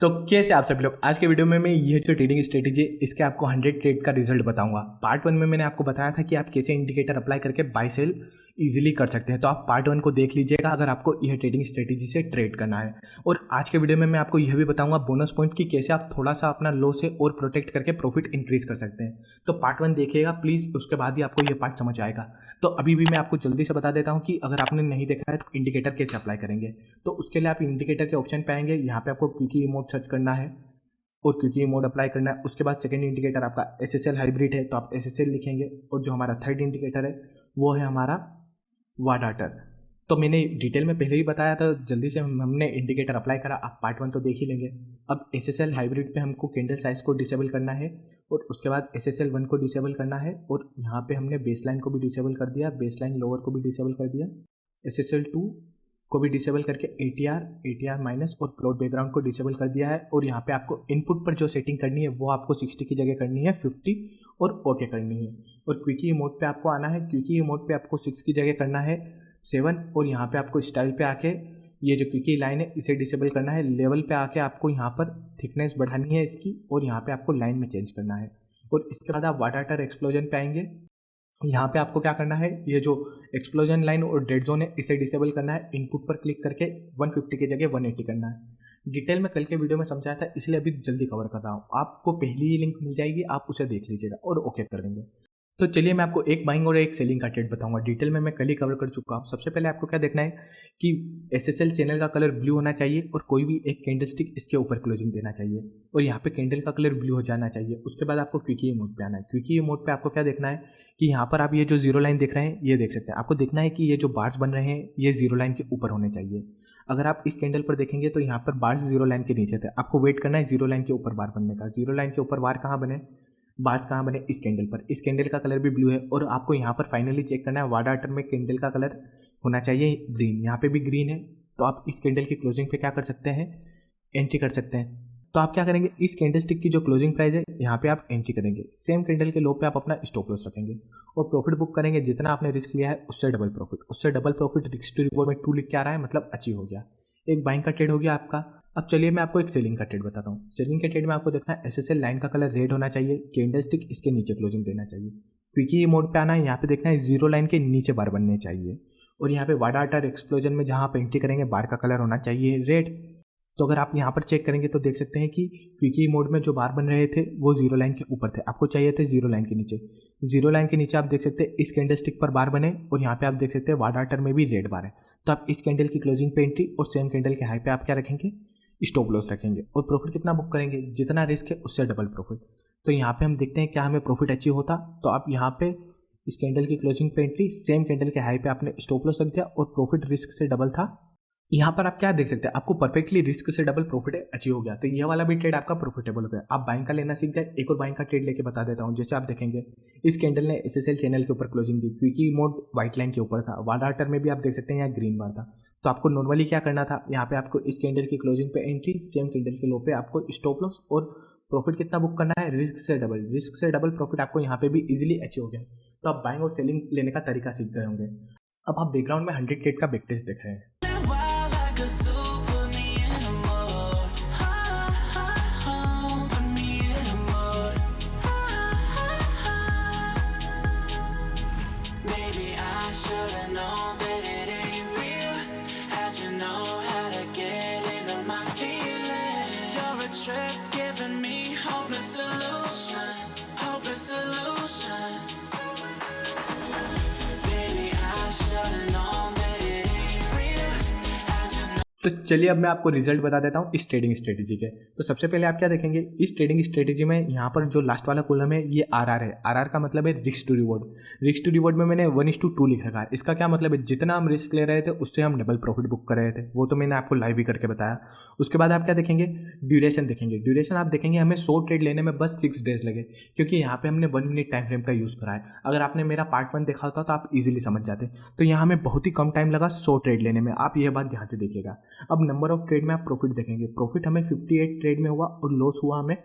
तो कैसे आप सब लोग, आज के वीडियो में मैं ये जो ट्रेडिंग स्ट्रेटेजी इसके आपको 100 ट्रेड का रिजल्ट बताऊंगा। पार्ट 1 में मैंने आपको बताया था कि आप कैसे इंडिकेटर अप्लाई करके बाय सेल इजीली कर सकते हैं, तो आप पार्ट 1 को देख लीजिएगा अगर आपको यह ट्रेडिंग स्ट्रेटेजी से ट्रेड करना है। और आज के वीडियो में मैं आपको यह भी बताऊंगा बोनस पॉइंट कि कैसे आप थोड़ा सा अपना लो से और प्रोटेक्ट करके प्रॉफिट इंक्रीज कर सकते हैं। तो पार्ट 1 देखिएगा प्लीज़, उसके बाद ही आपको यह पार्ट समझ आएगा। तो अभी भी मैं आपको जल्दी से बता देता हूँ कि अगर आपने नहीं देखा है तो इंडिकेटर कैसे अप्लाई करेंगे। तो उसके लिए आप इंडिकेटर के ऑप्शन पे आएंगे, यहाँ पे आपको क्विकी मोड सर्च करना है और क्विकी मोड अप्लाई करना है। उसके बाद सेकंड इंडिकेटर आपका SSL हाइब्रिड है तो आप SSL लिखेंगे, और जो हमारा थर्ड इंडिकेटर है वो है हमारा वाडाटर। तो मैंने डिटेल में पहले ही बताया था, जल्दी से हमने इंडिकेटर अप्लाई करा। आप पार्ट 1 तो देख ही लेंगे। अब SSL हाइब्रिड पे हमको कैंडल साइज को डिसेबल करना है, और उसके बाद SSL 1 को डिसेबल करना है, और यहाँ पे हमने बेसलाइन को भी डिसेबल कर दिया, बेसलाइन लोअर को भी डिसेबल कर दिया, SSL 2 को भी डिसेबल करके ATR माइनस और प्लॉट बैकग्राउंड को डिसेबल कर दिया है। और यहाँ पे आपको इनपुट पर जो सेटिंग करनी है वो आपको 60 की जगह करनी है 50 और ओके करनी है। और क्विकी मोड पे आपको आना है, क्विकी मोड पे आपको 6 की जगह करना है 7, और यहाँ पे आपको स्टाइल पे आके ये जो क्विकी लाइन है इसे डिसेबल करना है। लेवल पे आके आपको यहाँ पर थिकनेस बढ़ानी है इसकी, और यहाँ पे आपको लाइन में चेंज करना है। और इसके बाद आप वाडाटर एक्सप्लोजन पे आएंगे, यहाँ पे आपको क्या करना है, ये जो एक्सप्लोजन लाइन और डेड जोन है इसे डिसेबल करना है। इनपुट पर क्लिक करके 150 की जगह 180 करना है। डिटेल में कल के वीडियो में समझाया था, इसलिए अभी जल्दी कवर कर रहा हूँ। आपको पहली ही लिंक मिल जाएगी, आप उसे देख लीजिएगा और ओके कर देंगे। तो चलिए मैं आपको एक बाइंग और एक सेलिंग का ट्रेड बताऊंगा। डिटेल में मैं कल ही कवर कर चुका हूँ। सबसे पहले आपको क्या देखना है कि SSL चैनल का कलर ब्लू होना चाहिए, और कोई भी एक कैंडलस्टिक इसके ऊपर क्लोजिंग देना चाहिए, और यहाँ पे कैंडल का कलर ब्लू हो जाना चाहिए। उसके बाद आपको क्विकी मोड पे आना है। क्विकी मोड पे आपको क्या देखना है कि यहाँ पर आप ये जो जीरो लाइन देख रहे हैं ये देख सकते हैं। आपको देखना है कि ये जो बार्स बन रहे हैं ये जीरो लाइन के ऊपर होने चाहिए। अगर आप इस कैंडल पर देखेंगे तो यहाँ पर बार्स जीरो लाइन के नीचे थे। आपको वेट करना है जीरो लाइन के ऊपर बार बनने का। जीरो लाइन के ऊपर बार कहाँ बने, बार्स कहाँ बने, इस कैंडल पर। इस कैंडल का कलर भी ब्लू है, और आपको यहाँ पर फाइनली चेक करना है वाडाटर में कैंडल का कलर होना चाहिए ग्रीन। यहाँ पे भी ग्रीन है, तो आप इस कैंडल की क्लोजिंग पे क्या कर सकते हैं, एंट्री कर सकते हैं। तो आप क्या करेंगे, इस कैंडलस्टिक की जो क्लोजिंग प्राइस है यहाँ पे आप एंट्री करेंगे। सेम कैंडल के लो पे आप अपना स्टॉप लॉस रखेंगे और प्रॉफिट बुक करेंगे। जितना आपने रिस्क लिया है उससे डबल प्रॉफिट, उससे double profit. Risk to reward में 2 लिख के आ रहा है, मतलब अचीव हो गया। एक बाइंग का ट्रेड हो गया आपका। अब चलिए मैं आपको एक सेलिंग का ट्रेड बताता हूँ। सेलिंग के ट्रेड में आपको देखना है SSL लाइन का कलर रेड होना चाहिए, कैंडलस्टिक इसके नीचे क्लोजिंग देना चाहिए। क्विकी मोड पे आना है, यहाँ पे देखना है जीरो लाइन के नीचे बार बनने चाहिए, और यहाँ पे वाडाटर एक्सप्लोजन में जहाँ आप एंट्री करेंगे बार का कलर होना चाहिए रेड। तो अगर आप यहाँ पर चेक करेंगे तो देख सकते हैं कि क्विकी मोड में जो बार बन रहे थे वो जीरो लाइन के ऊपर थे, आपको चाहिए थे जीरो लाइन के नीचे। जीरो लाइन के नीचे आप देख सकते हैं इस कैंडलस्टिक पर बार बने, और यहाँ पे आप देख सकते हैं वाडाटर में भी रेड बार है। तो आप इस कैंडल की क्लोजिंग पे एंट्री और सेम कैंडल के हाई पे आप क्या रखेंगे, स्टॉप लॉस रखेंगे, और प्रॉफिट कितना बुक करेंगे, जितना रिस्क है उससे डबल प्रॉफिट। तो यहाँ पे हम देखते हैं क्या हमें प्रॉफिट अचीव होता। तो आप यहाँ पे इस कैंडल की क्लोजिंग पे एंट्री, सेम कैंडल के हाई पे आपने स्टॉप लॉस रख दिया, और प्रॉफिट रिस्क से डबल था। यहाँ पर आप क्या देख सकते हैं, आपको परफेक्टली रिस्क से डबल प्रॉफिट अचीव हो गया। तो यह वाला भी ट्रेड आपका प्रॉफिटेबल हो गया। आप बाइंग का लेना सीख गए। एक और बाइंग का ट्रेड लेके बता देता हूँ। जैसे आप देखेंगे इस कैंडल ने SSL चैनल के ऊपर क्लोजिंग दी, क्विकी मोड व्हाइट लाइन के ऊपर था, वाडाटर में भी आप देख सकते हैं यहाँ ग्रीन बार था। तो आपको नॉर्मली क्या करना था, यहाँ पे आपको इस कैंडल की क्लोजिंग पे एंट्री, सेम कैंडल के लो पे आपको स्टॉप लॉस, और प्रॉफिट कितना बुक करना है, रिस्क से डबल। रिस्क से डबल प्रॉफिट आपको यहाँ पे भी इजीली अचीव हो गया। तो आप बाइंग और सेलिंग लेने का तरीका सीख गए होंगे। अब आप बैकग्राउंड में 100 ट्रेड का बैक टेस्ट देख रहे हैं। तो चलिए अब मैं आपको रिजल्ट बता देता हूँ इस ट्रेडिंग स्ट्रेटेजी के। तो सबसे पहले आप क्या देखेंगे, इस ट्रेडिंग स्ट्रेटेजी में यहाँ पर जो लास्ट वाला कॉलम है ये RR है। RR का मतलब है risk to reward. Risk to reward में मैंने 1:2 लिख रखा है। इसका क्या मतलब है, जितना हम रिस्क ले रहे थे उससे हम डबल प्रॉफिट बुक कर रहे थे, वो तो मैंने आपको लाइव ही करके बताया। उसके बाद आप क्या देखेंगे, ड्यूरेशन देखेंगे। ड्यूरेशन आप देखेंगे हमें 100 ट्रेड लेने में बस 6 डेज लगे, क्योंकि यहाँ पे हमने 1 मिनट टाइम फ्रेम का यूज़ करा है। अगर आपने मेरा पार्ट 1 देखा होता तो आप इजीली समझ जाते। तो यहाँ हमें बहुत ही कम टाइम लगा 100 ट्रेड लेने में, आप यह बात ध्यान से देखिएगा। अब नंबर ऑफ ट्रेड में आप प्रॉफिट देखेंगे। प्रॉफिट हमें 58 ट्रेड में हुआ, और लॉस हुआ हमें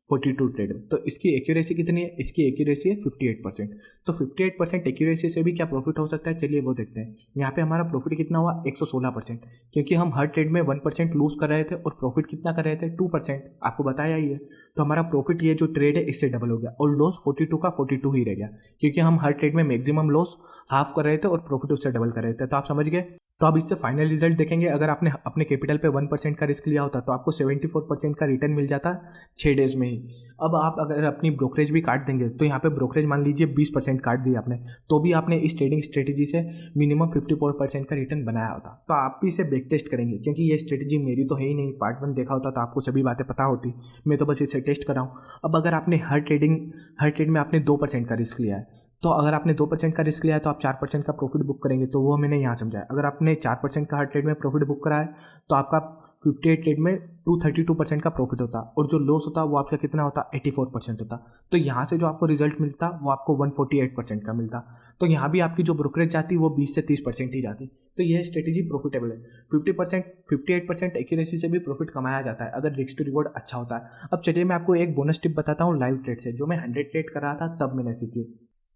42 ट्रेड में। तो इसकी एक्यूरेसी कितनी है? इसकी एक्यूरेसी है 58%। तो 58% एक्यूरेसी से भी क्या प्रॉफिट हो सकता है, चलिए वो देखते हैं। यहाँ पे हमारा प्रॉफिट कितना हुआ? 116%, क्योंकि हम हर ट्रेड में 1% लूज कर रहे थे और प्रॉफिट कितना कर रहे थे? 2%, आपको बताया ही है। तो हमारा प्रॉफिट ये जो ट्रेड है इससे डबल हो गया और लॉस 42 का 42 ही रह गया, क्योंकि हम हर ट्रेड में मैक्सिमम लॉस हाफ कर रहे थे और प्रॉफिट उससे डबल कर रहे थे। तो आप समझ गए। तो अब इससे फाइनल रिजल्ट देखेंगे। अगर आपने अपने कैपिटल पे 1% का रिस्क लिया होता तो आपको 74% का रिटर्न मिल जाता 6 डेज में ही। अब आप अगर अपनी ब्रोकरेज भी काट देंगे तो यहाँ पे ब्रोकरेज मान लीजिए 20% काट दी आपने, तो भी आपने इस ट्रेडिंग स्ट्रेटेजी से मिनिमम 54% का रिटर्न बनाया होता। तो आप भी इसे बैक टेस्ट करेंगे, क्योंकि ये स्ट्रेटेजी मेरी तो है ही नहीं। पार्ट 1 देखा होता तो आपको सभी बातें पता होती, मैं तो बस इसे टेस्ट कर रहा हूँ। अब अगर आपने हर ट्रेड में आपने 2% का रिस्क लिया है, तो अगर आपने 2% का रिस्क लिया है तो आप 4% का प्रॉफिट बुक करेंगे, तो वो मैंने यहाँ समझाया। अगर आपने 4% का हर ट्रेड में प्रॉफिट बुक करा है तो आपका 58 ट्रेड में 232% का प्रॉफिट होता, और जो लॉस होता वो आपका कितना होता? 84% होता। तो यहाँ से जो आपको रिजल्ट मिलता वो आपको 148% का मिलता। तो यहाँ भी आपकी जो ब्रोकरेज जाती वो 20 से 30% ही जाती। तो यह स्ट्रेटेजी प्रॉफिटेबल है। 58% एक्यूरेसी से भी प्रॉफिट कमाया जाता है अगर रिस्क टू रिवॉर्ड अच्छा होता है। अब चलिए मैं आपको एक बोनस टिप बताता हूँ लाइव ट्रेड से, जो मैं 100 ट्रेड कर रहा था तब मैंने सीखी।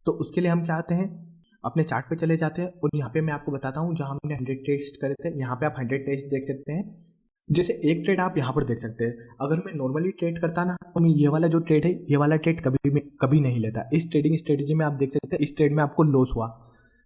तो उसके लिए हम क्या आते हैं, अपने चार्ट पे चले जाते हैं और यहाँ पे मैं आपको बताता हूँ जहाँ हमने 100 टेस्ट करे थे। यहाँ पे आप 100 टेस्ट देख सकते हैं। जैसे एक ट्रेड आप यहाँ पर देख सकते हैं। अगर मैं नॉर्मली ट्रेड करता ना तो मैं ये वाला जो ट्रेड है ये वाला ट्रेड कभी नहीं लेता। इस ट्रेडिंग स्ट्रेटेजी में आप देख सकते हैं इस ट्रेड में आपको लॉस हुआ।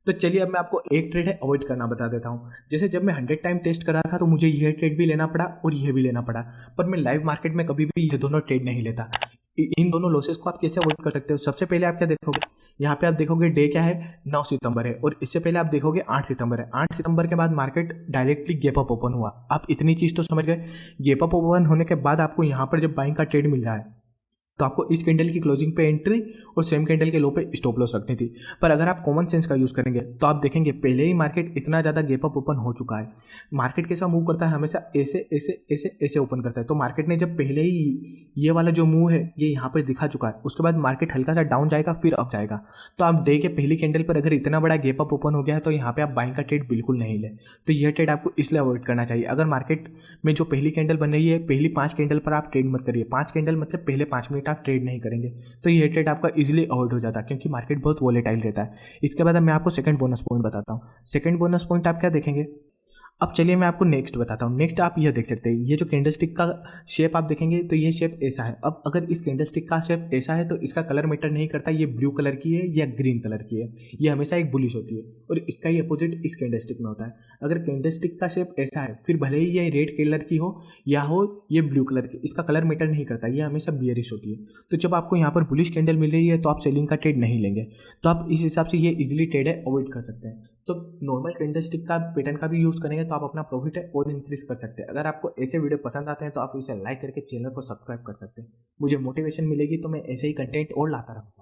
तो चलिए अब मैं आपको एक ट्रेड है अवॉइड करना बता देता हूँ। जैसे जब मैं 100 टाइम टेस्ट कर रहा था तो मुझे यह ट्रेड भी लेना पड़ा और यह भी लेना पड़ा, पर मैं लाइव मार्केट में कभी भी ये दोनों ट्रेड नहीं लेता। इन दोनों लॉसेस को आप कैसे अवॉइड कर सकते हो? सबसे पहले आप क्या देखोगे, यहाँ पे आप देखोगे डे क्या है, 9 सितंबर है, और इससे पहले आप देखोगे 8 सितंबर है। 8 सितंबर के बाद market directly gap up open हुआ। आप इतनी चीज़ तो समझ गए। गैप अप ओपन होने के बाद आपको यहाँ पर जब बाइंग का ट्रेड मिल रहा है तो आपको इस कैंडल की क्लोजिंग पे एंट्री और सेम कैंडल के लो पे स्टॉप लॉस रखनी थी। पर अगर आप कॉमन सेंस का यूज़ करेंगे तो आप देखेंगे पहले ही मार्केट इतना ज़्यादा गैप अप ओपन हो चुका है। मार्केट कैसा मूव करता है, हमेशा ऐसे ऐसे ऐसे ऐसे ओपन करता है। तो मार्केट ने जब पहले ही ये वाला जो मूव है ये यहाँ पर दिखा चुका है, उसके बाद मार्केट हल्का सा डाउन जाएगा फिर अप जाएगा। तो आप डे के पहली कैंडल पर अगर इतना बड़ा गैप अप ओपन हो गया है तो यहाँ पे आप बाइंग का ट्रेड बिल्कुल नहीं ले। तो यह ट्रेड आपको इसलिए अवॉइड करना चाहिए। अगर मार्केट में जो पहली कैंडल बन रही है, पहली 5 कैंडल पर आप ट्रेड मत करिए। 5 कैंडल मतलब पहले 5 मिनट आप ट्रेड नहीं करेंगे, तो ये ट्रेड आपका इजीली अवॉइड हो जाता है, क्योंकि मार्केट बहुत वोलेटाइल रहता है। इसके बाद अब मैं आपको सेकंड बोनस पॉइंट बताता हूँ। सेकंड बोनस पॉइंट आप क्या देखेंगे, अब चलिए मैं आपको नेक्स्ट बताता हूँ। नेक्स्ट आप यह देख सकते हैं, ये जो कैंडलस्टिक का शेप आप देखेंगे तो ये शेप ऐसा है। अब अगर इस कैंडलस्टिक का शेप ऐसा है तो इसका कलर मैटर नहीं करता ये ब्लू कलर की है या ग्रीन कलर की है, ये हमेशा एक बुलिश होती है। और इसका ही अपोजिट इस कैंडलस्टिक में होता है। अगर कैंडलस्टिक का शेप ऐसा है, फिर भले ही ये रेड कलर की हो या हो ये ब्लू कलर की, इसका कलर मैटर नहीं करता, ये हमेशा बियरिश होती है। तो जब आपको यहाँ पर बुलिश कैंडल मिल रही है तो आप सेलिंग का ट्रेड नहीं लेंगे। तो आप इस हिसाब से ये इजीली ट्रेड है अवॉइड कर सकते हैं। तो नॉर्मल कैंडलस्टिक का पैटर्न का भी यूज़ करेंगे तो आप अपना प्रॉफिट है और इंक्रीज कर सकते हैं। अगर आपको ऐसे वीडियो पसंद आते हैं तो आप इसे लाइक करके चैनल को सब्सक्राइब कर सकते हैं। मुझे मोटिवेशन मिलेगी तो मैं ऐसे ही कंटेंट और लाता रहूँ।